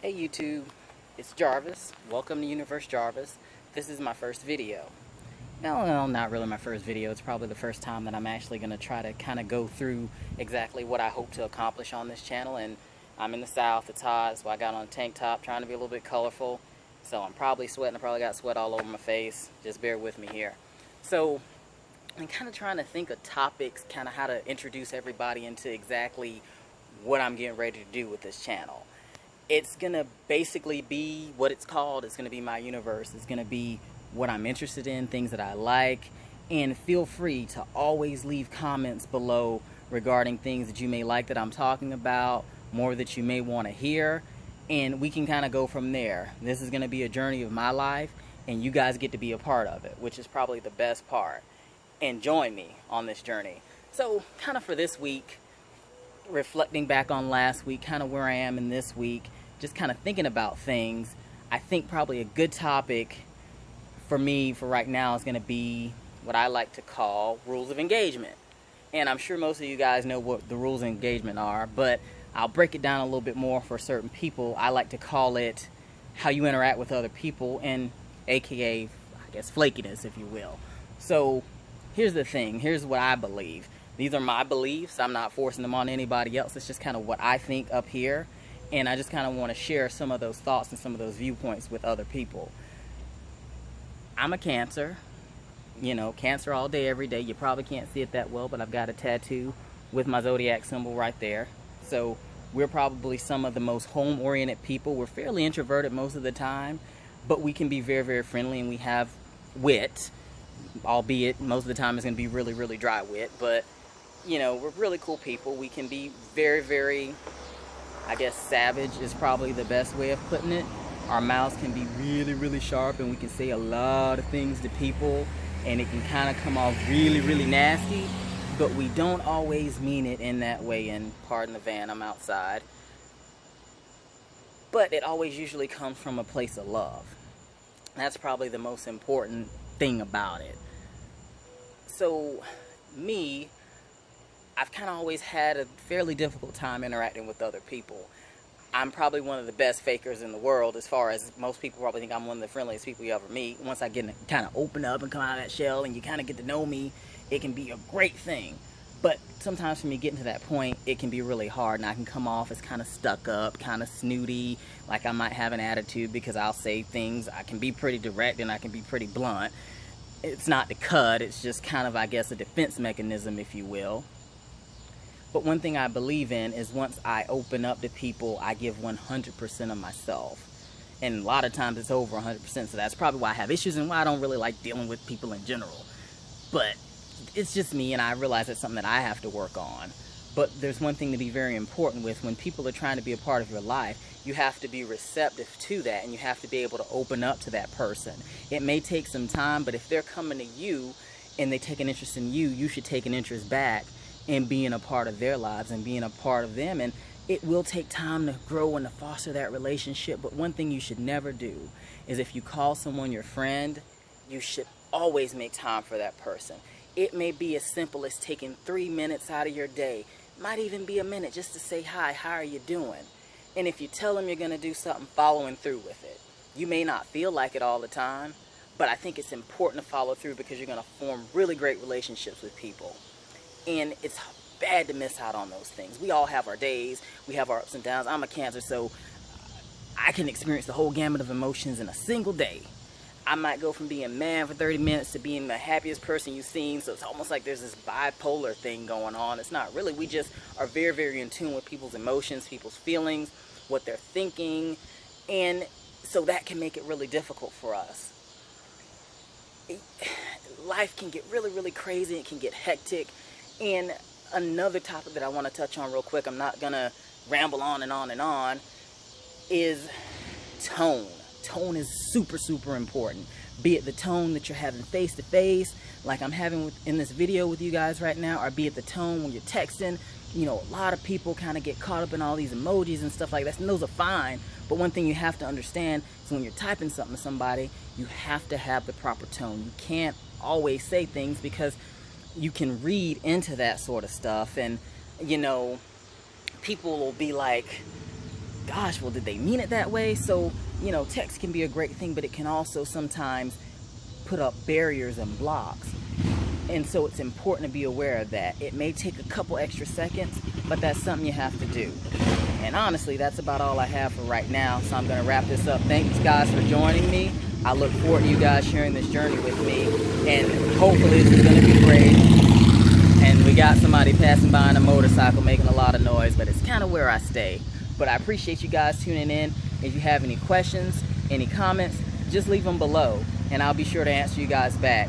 Hey YouTube, it's Jarvis. Welcome to Universe Jarvis. This is my first video. No, not really my first video. It's probably the first time that I'm actually going to try to kind of go through exactly what I hope to accomplish on this channel. And I'm in the South, it's hot, so I got on a tank top trying to be a little bit colorful. So I'm probably sweating, I probably got sweat all over my face. Just bear with me here. So I'm kind of trying to think of topics, kind of how to introduce everybody into exactly what I'm getting ready to do with this channel. It's going to basically be what it's called. It's going to be my universe. It's going to be what I'm interested in, things that I like. And feel free to always leave comments below regarding things that you may like that I'm talking about, more that you may want to hear. And we can kind of go from there. This is going to be a journey of my life, and you guys get to be a part of it, which is probably the best part. And join me on this journey. So, kind of for this week, reflecting back on last week, kind of where I am in this week, just kind of thinking about things, I think probably a good topic for me for right now is going to be what I like to call rules of engagement. And I'm sure most of you guys know what the rules of engagement are, but I'll break it down a little bit more for certain people. I like to call it how you interact with other people, and aka, I guess, flakiness, if you will. So here's the thing. Here's what I believe. These are my beliefs. I'm not forcing them on anybody else. It's just kind of what I think up here. And I just kind of want to share some of those thoughts and some of those viewpoints with other people. I'm a Cancer. You know, Cancer all day, every day. You probably can't see it that well, but I've got a tattoo with my zodiac symbol right there. So we're probably some of the most home-oriented people. We're fairly introverted most of the time, but we can be very, very friendly, and we have wit. Albeit, most of the time it's going to be really, really dry wit, but you know, we're really cool people. We can be very, very, I guess, savage is probably the best way of putting it. Our mouths can be really, really sharp, and we can say a lot of things to people, and it can kind of come off really, really nasty, but we don't always mean it in that way. And pardon the van, I'm outside. But it always usually comes from a place of love. That's probably the most important thing about it. So, me, I've kind of always had a fairly difficult time interacting with other people. I'm probably one of the best fakers in the world, as far as most people probably think I'm one of the friendliest people you ever meet. Once I get to kind of open up and come out of that shell and you kind of get to know me, it can be a great thing. But sometimes for me getting to that point, it can be really hard, and I can come off as kind of stuck up, kind of snooty, like I might have an attitude because I'll say things. I can be pretty direct and I can be pretty blunt. It's not to cut, it's just kind of, I guess, a defense mechanism, if you will. But one thing I believe in is once I open up to people, I give 100% of myself. And a lot of times it's over 100%, so that's probably why I have issues and why I don't really like dealing with people in general. But it's just me, and I realize that's something that I have to work on. But there's one thing to be very important with: when people are trying to be a part of your life, you have to be receptive to that, and you have to be able to open up to that person. It may take some time, but if they're coming to you and they take an interest in you, you should take an interest back in being a part of their lives and being a part of them. And it will take time to grow and to foster that relationship. But one thing you should never do is, if you call someone your friend, you should always make time for that person. It may be as simple as taking 3 minutes out of your day, might even be a minute, just to say hi, how are you doing? And if you tell them you're going to do something, following through with it. You may not feel like it all the time, but I think it's important to follow through, because you're going to form really great relationships with people. And it's bad to miss out on those things. We all have our days, we have our ups and downs. I'm a Cancer, so I can experience the whole gamut of emotions in a single day. I might go from being mad for 30 minutes to being the happiest person you've seen. So it's almost like there's this bipolar thing going on. It's not really. We just are very, very in tune with people's emotions, people's feelings, what they're thinking. And so that can make it really difficult for us. Life can get really, really crazy. It can get hectic. And another topic that I want to touch on real quick, I'm not going to ramble on and on and on, is tone. Tone is super, super important. Be it the tone that you're having face to face, like I'm having in this video with you guys right now, or be it the tone when you're texting. You know, a lot of people kind of get caught up in all these emojis and stuff like that, and those are fine. But one thing you have to understand is, when you're typing something to somebody, you have to have the proper tone. You can't always say things, because you can read into that sort of stuff, and you know, people will be like, gosh, well, did they mean it that way? So, you know, text can be a great thing, but it can also sometimes put up barriers and blocks. And so it's important to be aware of that. It may take a couple extra seconds, but that's something you have to do. And honestly, that's about all I have for right now. So I'm going to wrap this up. Thanks, guys, for joining me. I look forward to you guys sharing this journey with me. And hopefully this is going to be great. And we got somebody passing by on a motorcycle making a lot of noise, but it's kind of where I stay. But I appreciate you guys tuning in. If you have any questions, any comments, just leave them below, and I'll be sure to answer you guys back.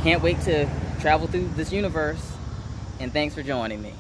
Can't wait to travel through this universe, and thanks for joining me.